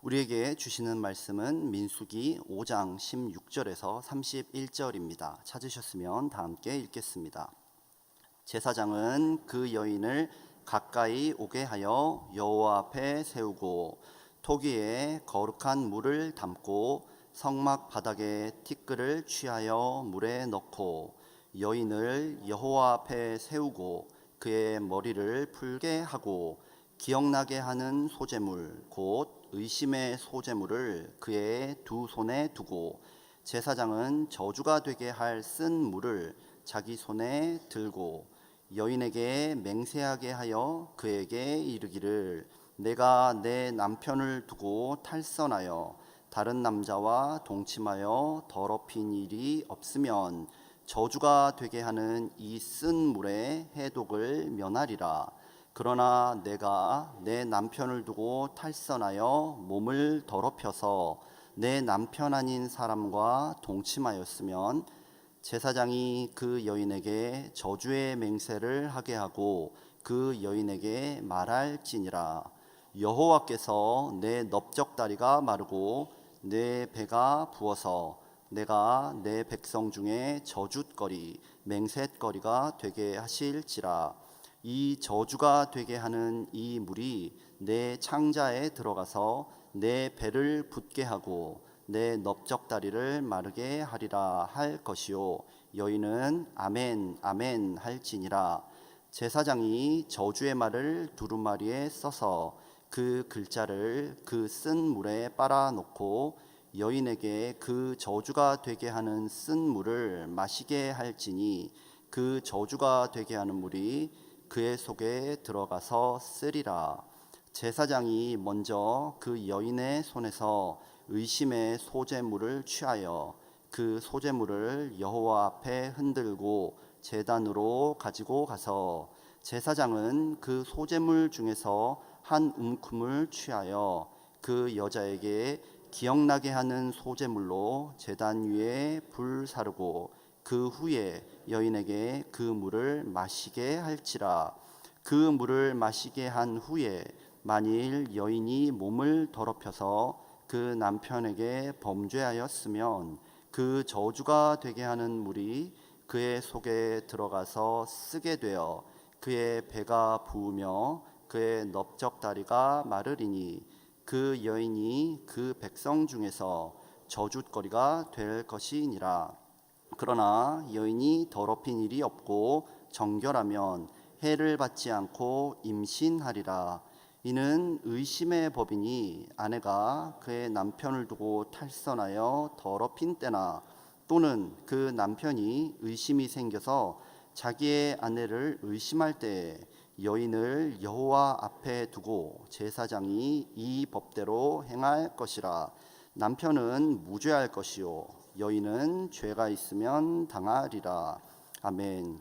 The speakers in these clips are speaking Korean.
우리에게 주시는 말씀은 민수기 5장 16절에서 31절입니다. 찾으셨으면 다 함께 읽겠습니다. 제사장은 그 여인을 가까이 오게 하여 여호와 앞에 세우고 토기에 거룩한 물을 담고 성막 바닥에 티끌을 취하여 물에 넣고 여인을 여호와 앞에 세우고 그의 머리를 풀게 하고 기억나게 하는 소제물 곧 의심의 소제물을 그의 두 손에 두고 제사장은 저주가 되게 할 쓴 물을 자기 손에 들고 여인에게 맹세하게 하여 그에게 이르기를 내가 내 남편을 두고 탈선하여 다른 남자와 동침하여 더럽힌 일이 없으면 저주가 되게 하는 이 쓴 물의 해독을 면하리라. 그러나 내가 내 남편을 두고 탈선하여 몸을 더럽혀서 내 남편 아닌 사람과 동침하였으면 제사장이 그 여인에게 저주의 맹세를 하게 하고 그 여인에게 말할지니라. 여호와께서 내 넓적다리가 마르고 내 배가 부어서 내가 내 백성 중에 저주거리 맹셋거리가 되게 하실지라. 이 저주가 되게 하는 이 물이 내 창자에 들어가서 내 배를 붓게 하고 내 넓적다리를 마르게 하리라 할 것이요 여인은 아멘 아멘 할지니라. 제사장이 저주의 말을 두루마리에 써서 그 글자를 그 쓴 물에 빨아 놓고 여인에게 그 저주가 되게 하는 쓴 물을 마시게 할지니 그 저주가 되게 하는 물이 그의 속에 들어가서 쓰리라. 제사장이 먼저 그 여인의 손에서 의심의 소제물을 취하여 그 소제물을 여호와 앞에 흔들고 제단으로 가지고 가서 제사장은 그 소제물 중에서 한 움큼을 취하여 그 여자에게 기억나게 하는 소제물로 제단 위에 불 사르고 그 후에 여인에게 그 물을 마시게 할지라. 그 물을 마시게 한 후에 만일 여인이 몸을 더럽혀서 그 남편에게 범죄하였으면 그 저주가 되게 하는 물이 그의 속에 들어가서 쓰게 되어 그의 배가 부으며 그의 넓적다리가 마르리니 그 여인이 그 백성 중에서 저주거리가 될 것이니라. 그러나 여인이 더럽힌 일이 없고 정결하면 해를 받지 않고 임신하리라. 이는 의심의 법이니 아내가 그의 남편을 두고 탈선하여 더럽힌 때나 또는 그 남편이 의심이 생겨서 자기의 아내를 의심할 때에 여인을 여호와 앞에 두고 제사장이 이 법대로 행할 것이라. 남편은 무죄할 것이요 여인은 죄가 있으면 당하리라. 아멘.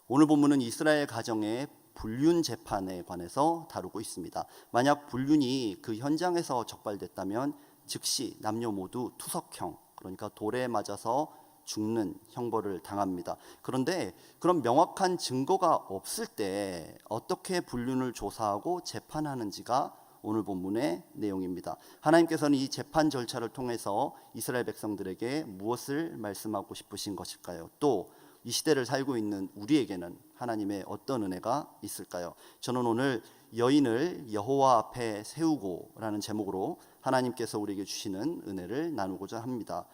오늘 본문은 이스라엘 가정의 불륜 재판에 관해서 다루고 있습니다. 만약 불륜이 그 현장에서 적발됐다면 즉시 남녀 모두 투석형, 그러니까 돌에 맞아서 죽는 형벌을 당합니다. 그런데 그런 명확한 증거가 없을 때 어떻게 불륜을 조사하고 재판하는지가 오늘 본문의 내용입니다. 하나님께서는 이 재판 절차를 통해서 이스라엘 백성들에게 무엇을 말씀하고 싶으신 것일까요? 또 이 시대를 살고 있는 우리에게는 하나님의 어떤 은혜가 있을까요? 저는 오늘 여인을 여호와 앞에 세우고라는 제목으로 하나님께서 우리에게 주시는 은혜를 나누고자 합니다.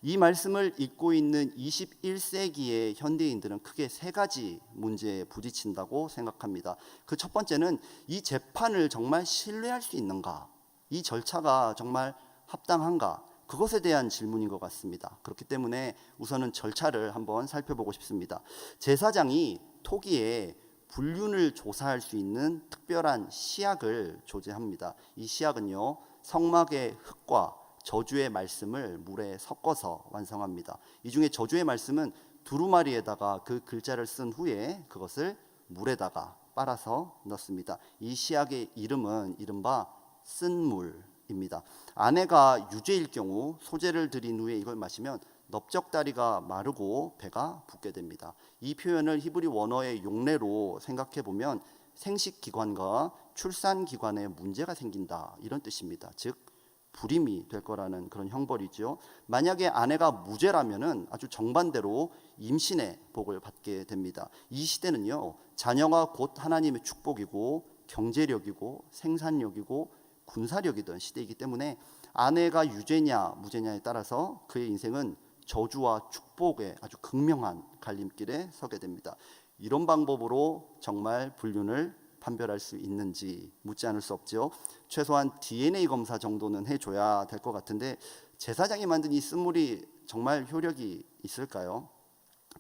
이 말씀을 읽고 있는 21세기의 현대인들은 크게 세 가지 문제에 부딪힌다고 생각합니다. 그 첫 번째는 이 재판을 정말 신뢰할 수 있는가? 이 절차가 정말 합당한가? 그것에 대한 질문인 것 같습니다. 그렇기 때문에 우선은 절차를 한번 살펴보고 싶습니다. 제사장이 토기에 불륜을 조사할 수 있는 특별한 시약을 조제합니다. 이 시약은요, 성막의 흙과 저주의 말씀을 물에 섞어서 완성합니다. 이 중에 저주의 말씀은 두루마리에다가 그 글자를 쓴 후에 그것을 물에다가 빨아서 넣습니다. 이 시약의 이름은 이른바 쓴물입니다. 아내가 유죄일 경우 소제를 드린 후에 이걸 마시면 넓적다리가 마르고 배가 붓게 됩니다. 이 표현을 히브리 원어의 용례로 생각해 보면 생식기관과 출산 기관에 문제가 생긴다, 이런 뜻입니다. 즉 불임이 될 거라는 그런 형벌이죠. 만약에 아내가 무죄라면은 아주 정반대로 임신의 복을 받게 됩니다. 이 시대는요, 자녀가 곧 하나님의 축복이고 경제력이고 생산력이고 군사력이던 시대이기 때문에 아내가 유죄냐 무죄냐에 따라서 그의 인생은 저주와 축복의 아주 극명한 갈림길에 서게 됩니다. 이런 방법으로 정말 불륜을 판별할 수 있는지 묻지 않을 수 없죠. 최소한 DNA 검사 정도는 해줘야 될 것 같은데 제사장이 만든 이 쓴물이 정말 효력이 있을까요?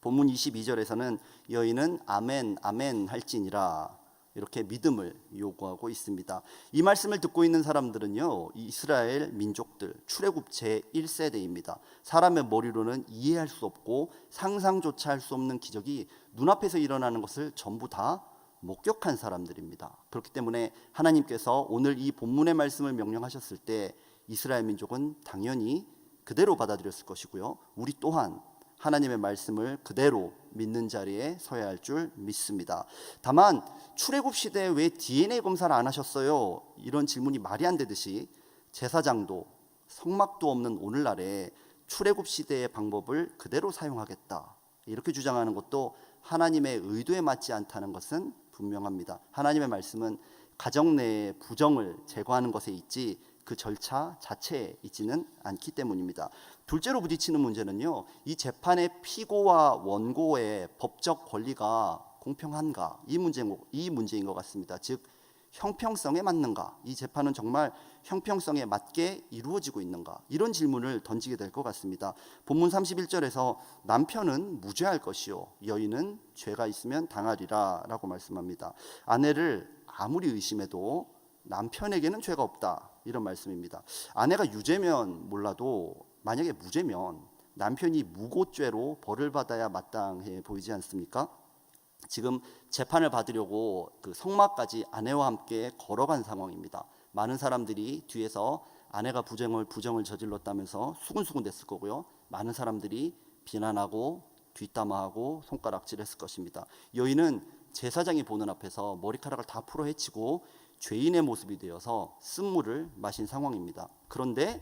본문 22절에서는 여인은 아멘 아멘 할지니라 이렇게 믿음을 요구하고 있습니다. 이 말씀을 듣고 있는 사람들은요, 이스라엘 민족들 출애굽 제1세대입니다. 사람의 머리로는 이해할 수 없고 상상조차 할 수 없는 기적이 눈앞에서 일어나는 것을 전부 다 목격한 사람들입니다. 그렇기 때문에 하나님께서 오늘 이 본문의 말씀을 명령하셨을 때 이스라엘 민족은 당연히 그대로 받아들였을 것이고요, 우리 또한 하나님의 말씀을 그대로 믿는 자리에 서야 할 줄 믿습니다. 다만 출애굽 시대에 왜 DNA 검사를 안 하셨어요? 이런 질문이 말이 안 되듯이 제사장도 성막도 없는 오늘날에 출애굽 시대의 방법을 그대로 사용하겠다, 이렇게 주장하는 것도 하나님의 의도에 맞지 않다는 것은 분명합니다. 하나님의 말씀은 가정 내의 부정을 제거하는 것에 있지 그 절차 자체에 있지는 않기 때문입니다. 둘째로 부딪히는 문제는요, 이 재판의 피고와 원고의 법적 권리가 공평한가, 이 문제인 것 같습니다. 즉 형평성에 맞는가, 이 재판은 정말 형평성에 맞게 이루어지고 있는가, 이런 질문을 던지게 될 것 같습니다. 본문 31절에서 남편은 무죄할 것이요 여인은 죄가 있으면 당하리라 라고 말씀합니다. 아내를 아무리 의심해도 남편에게는 죄가 없다, 이런 말씀입니다. 아내가 유죄면 몰라도 만약에 무죄면 남편이 무고죄로 벌을 받아야 마땅해 보이지 않습니까? 지금 재판을 받으려고 그 성막까지 아내와 함께 걸어간 상황입니다. 많은 사람들이 뒤에서 아내가 부정을 저질렀다면서 수군수군 됐을 거고요, 많은 사람들이 비난하고 뒷담화하고 손가락질했을 것입니다. 여인은 제사장이 보는 앞에서 머리카락을 다 풀어 헤치고 죄인의 모습이 되어서 쓴물을 마신 상황입니다. 그런데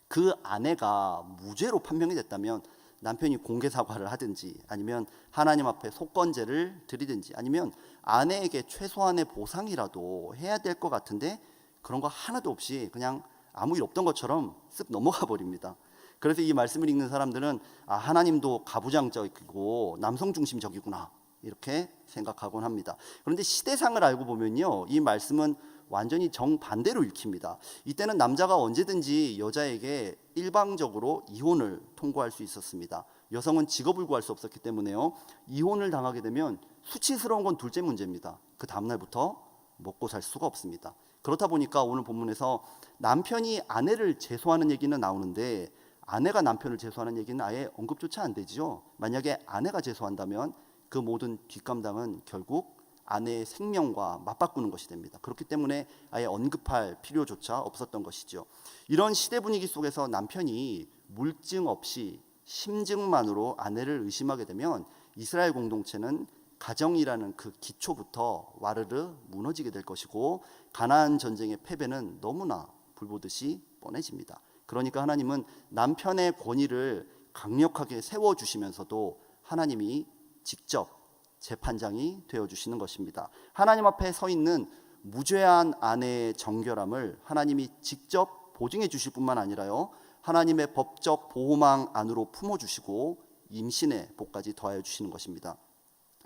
그 아내가 무죄로 판명이 됐다면 남편이 공개 사과를 하든지 아니면 하나님 앞에 속건제를 드리든지 아니면 아내에게 최소한의 보상이라도 해야 될 것 같은데 그런 거 하나도 없이 그냥 아무 일 없던 것처럼 쓱 넘어가 버립니다. 그래서 이 말씀을 읽는 사람들은 하나님도 가부장적이고 남성 중심적이구나, 이렇게 생각하곤 합니다. 그런데 시대상을 알고 보면요, 이 말씀은 완전히 정반대로 읽힙니다. 이때는 남자가 언제든지 여자에게 일방적으로 이혼을 통고할 수 있었습니다. 여성은 직업을 구할 수 없었기 때문에요, 이혼을 당하게 되면 수치스러운 건 둘째 문제입니다. 그 다음날부터 먹고 살 수가 없습니다. 그렇다 보니까 오늘 본문에서 남편이 아내를 제소하는 얘기는 나오는데 아내가 남편을 제소하는 얘기는 아예 언급조차 안 되죠. 만약에 아내가 제소한다면 그 모든 뒷감당은 결국 아내의 생명과 맞바꾸는 것이 됩니다. 그렇기 때문에 아예 언급할 필요조차 없었던 것이죠. 이런 시대 분위기 속에서 남편이 물증 없이 심증만으로 아내를 의심하게 되면 이스라엘 공동체는 가정이라는 그 기초부터 와르르 무너지게 될 것이고 가나안 전쟁의 패배는 너무나 불보듯이 뻔해집니다. 그러니까 하나님은 남편의 권위를 강력하게 세워주시면서도 하나님이 직접 재판장이 되어주시는 것입니다. 하나님 앞에 서 있는 무죄한 아내의 정결함을 하나님이 직접 보증해 주실 뿐만 아니라요, 하나님의 법적 보호망 안으로 품어주시고 임신의 복까지 더하여 주시는 것입니다.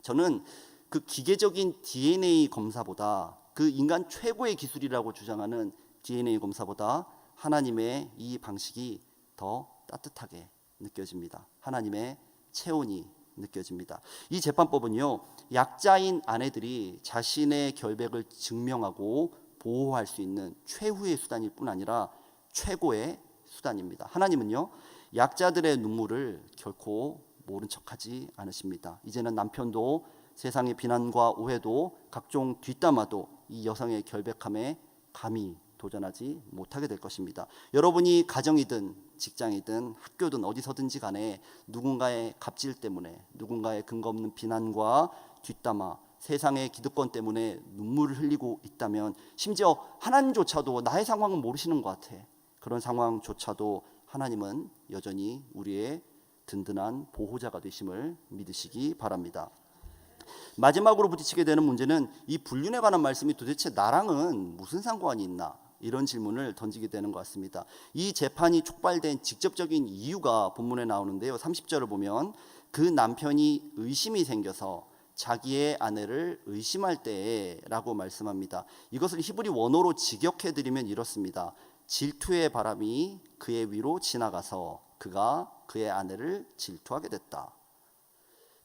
저는 그 기계적인 DNA 검사보다, 그 인간 최고의 기술이라고 주장하는 DNA 검사보다 하나님의 이 방식이 더 따뜻하게 느껴집니다. 하나님의 체온이 느껴집니다. 이 재판법은요, 약자인 아내들이 자신의 결백을 증명하고 보호할 수 있는 최후의 수단일 뿐 아니라 최고의 수단입니다. 하나님은요, 약자들의 눈물을 결코 모른 척하지 않으십니다. 이제는 남편도 세상의 비난과 오해도 각종 뒷담화도 이 여성의 결백함에 감히 도전하지 못하게 될 것입니다. 여러분이 가정이든 직장이든 학교든 어디서든지 간에 누군가의 갑질 때문에, 누군가의 근거 없는 비난과 뒷담화, 세상의 기득권 때문에 눈물을 흘리고 있다면, 심지어 하나님조차도 나의 상황은 모르시는 것 같아. 그런 상황조차도 하나님은 여전히 우리의 든든한 보호자가 되심을 믿으시기 바랍니다. 마지막으로 부딪히게 되는 문제는 이 불륜에 관한 말씀이 도대체 나랑은 무슨 상관이 있나, 이런 질문을 던지게 되는 것 같습니다. 이 재판이 촉발된 직접적인 이유가 본문에 나오는데요. 30절을 보면 그 남편이 의심이 생겨서 자기의 아내를 의심할 때에 라고 말씀합니다. 이것을 히브리 원어로 직역해드리면 이렇습니다. 질투의 바람이 그의 위로 지나가서 그가 그의 아내를 질투하게 됐다.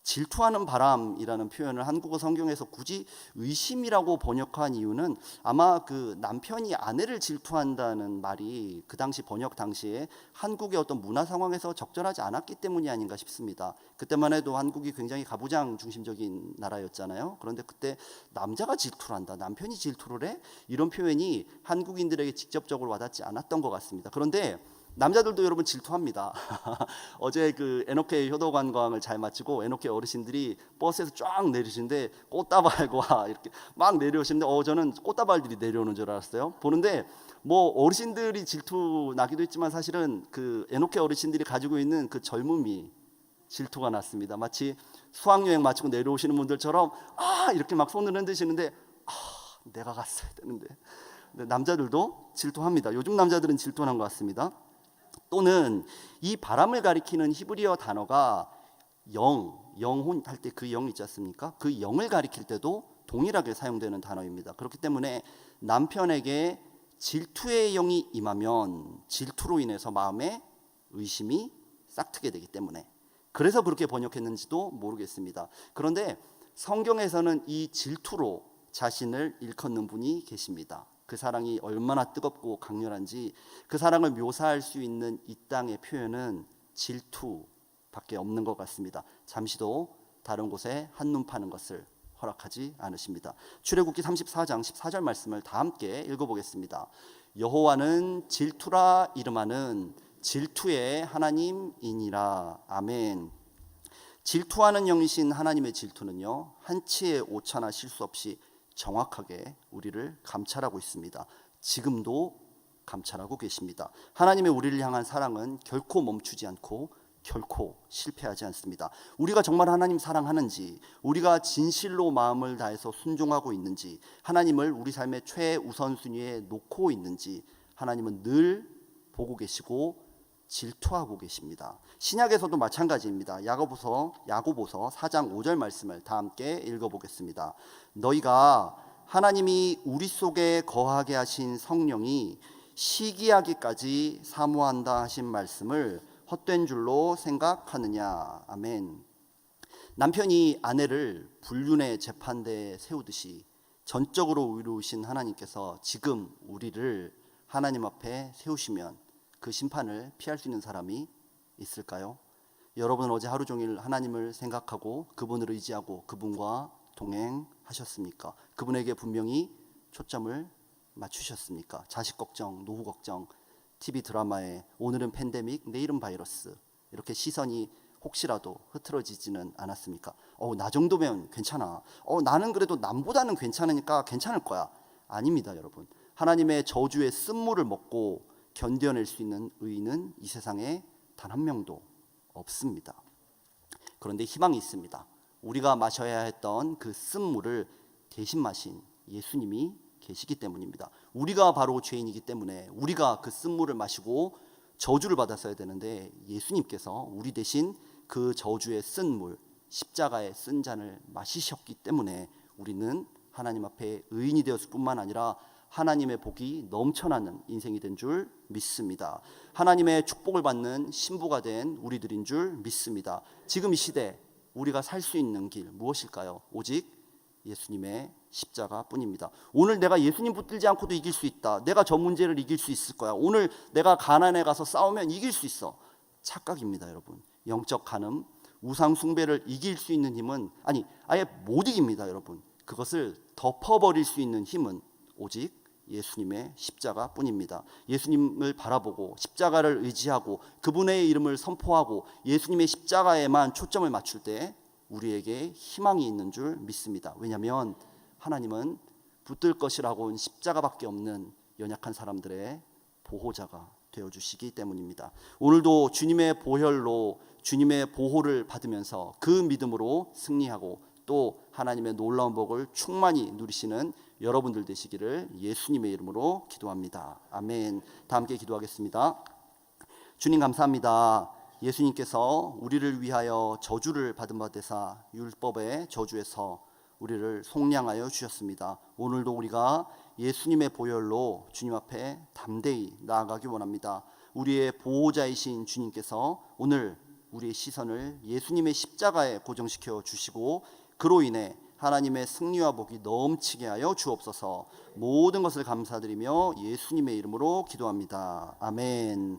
질투하는 바람이라는 표현을 한국어 성경에서 굳이 의심이라고 번역한 이유는 아마 그 남편이 아내를 질투한다는 말이 그 당시 번역 당시에 한국의 어떤 문화 상황에서 적절하지 않았기 때문이 아닌가 싶습니다. 그때만 해도 한국이 굉장히 가부장 중심적인 나라였잖아요. 그런데 그때 남자가 질투를 한다, 남편이 질투를 해? 이런 표현이 한국인들에게 직접적으로 와닿지 않았던 것 같습니다. 그런데 남자들도 여러분 질투합니다. 어제 그 에노케 효도관광을 잘 마치고 에노케 어르신들이 버스에서 쫙 내리시는데 꽃다발과 이렇게 막 내려오시는데 저는 꽃다발들이 내려오는 줄 알았어요. 보는데 뭐 어르신들이 질투 나기도 했지만 사실은 그 에노케 어르신들이 가지고 있는 그 젊음이 질투가 났습니다. 마치 수학여행 마치고 내려오시는 분들처럼 이렇게 막 손을 흔드시는데 내가 갔어야 되는데. 남자들도 질투합니다. 요즘 남자들은 질투하는 것 같습니다. 또는 이 바람을 가리키는 히브리어 단어가 영혼 할 때 그 영 있지 않습니까? 그 영을 가리킬 때도 동일하게 사용되는 단어입니다. 그렇기 때문에 남편에게 질투의 영이 임하면 질투로 인해서 마음에 의심이 싹트게 되기 때문에, 그래서 그렇게 번역했는지도 모르겠습니다. 그런데 성경에서는 이 질투로 자신을 일컫는 분이 계십니다. 그 사랑이 얼마나 뜨겁고 강렬한지 그 사랑을 묘사할 수 있는 이 땅의 표현은 질투밖에 없는 것 같습니다. 잠시도 다른 곳에 한눈 파는 것을 허락하지 않으십니다. 출애굽기 34장 14절 말씀을 다 함께 읽어보겠습니다. 여호와는 질투라 이름하는 질투의 하나님이니라. 아멘. 질투하는 영이신 하나님의 질투는요, 한치의 오차나 실수 없이 정확하게 우리를 감찰하고 있습니다. 지금도 감찰하고 계십니다. 하나님의 우리를 향한 사랑은 결코 멈추지 않고 결코 실패하지 않습니다. 우리가 정말 하나님 사랑하는지, 우리가 진실로 마음을 다해서 순종하고 있는지, 하나님을 우리 삶의 최우선순위에 놓고 있는지 하나님은 늘 보고 계시고 질투하고 계십니다. 신약에서도 마찬가지입니다. 야고보서 4장 5절 말씀을 다 함께 읽어보겠습니다. 너희가 하나님이 우리 속에 거하게 하신 성령이 시기하기까지 사모한다 하신 말씀을 헛된 줄로 생각하느냐. 아멘. 남편이 아내를 불륜의 재판대에 세우듯이 전적으로 의로우신 하나님께서 지금 우리를 하나님 앞에 세우시면 그 심판을 피할 수 있는 사람이 있을까요? 여러분 어제 하루 종일 하나님을 생각하고 그분을 의지하고 그분과 동행하셨습니까? 그분에게 분명히 초점을 맞추셨습니까? 자식 걱정, 노후 걱정, TV 드라마에 오늘은 팬데믹, 내일은 바이러스, 이렇게 시선이 혹시라도 흐트러지지는 않았습니까? 나 정도면 괜찮아. 나는 그래도 남보다는 괜찮으니까 괜찮을 거야. 아닙니다, 여러분. 하나님의 저주의 쓴물을 먹고 견뎌낼 수 있는 의인은 이 세상에 단 한 명도 없습니다. 그런데 희망이 있습니다. 우리가 마셔야 했던 그 쓴물을 대신 마신 예수님이 계시기 때문입니다. 우리가 바로 죄인이기 때문에 우리가 그 쓴물을 마시고 저주를 받았어야 되는데 예수님께서 우리 대신 그 저주의 쓴물, 십자가의 쓴 잔을 마시셨기 때문에 우리는 하나님 앞에 의인이 되었을 뿐만 아니라 하나님의 복이 넘쳐나는 인생이 된 줄 믿습니다. 하나님의 축복을 받는 신부가 된 우리들인 줄 믿습니다. 지금 이 시대 우리가 살 수 있는 길 무엇일까요? 오직 예수님의 십자가뿐입니다. 오늘 내가 예수님 붙들지 않고도 이길 수 있다. 내가 저 문제를 이길 수 있을 거야. 오늘 내가 가나안에 가서 싸우면 이길 수 있어. 착각입니다, 여러분. 영적 간음, 우상 숭배를 이길 수 있는 힘은 아예 못 이깁니다, 여러분. 그것을 덮어버릴 수 있는 힘은 오직 예수님의 십자가뿐입니다. 예수님을 바라보고 십자가를 의지하고 그분의 이름을 선포하고 예수님의 십자가에만 초점을 맞출 때 우리에게 희망이 있는 줄 믿습니다. 왜냐하면 하나님은 붙들 것이라고는 십자가밖에 없는 연약한 사람들의 보호자가 되어주시기 때문입니다. 오늘도 주님의 보혈로 주님의 보호를 받으면서 그 믿음으로 승리하고 또 하나님의 놀라운 복을 충만히 누리시는 여러분들 되시기를 예수님의 이름으로 기도합니다. 아멘. 다 함께 기도하겠습니다. 주님 감사합니다. 예수님께서 우리를 위하여 저주를 받은 바 되사 율법의 저주에서 우리를 속량하여 주셨습니다. 오늘도 우리가 예수님의 보혈로 주님 앞에 담대히 나아가기 원합니다. 우리의 보호자이신 주님께서 오늘 우리의 시선을 예수님의 십자가에 고정시켜 주시고 그로 인해 하나님의 승리와 복이 넘치게 하여 주옵소서. 모든 것을 감사드리며 예수님의 이름으로 기도합니다. 아멘.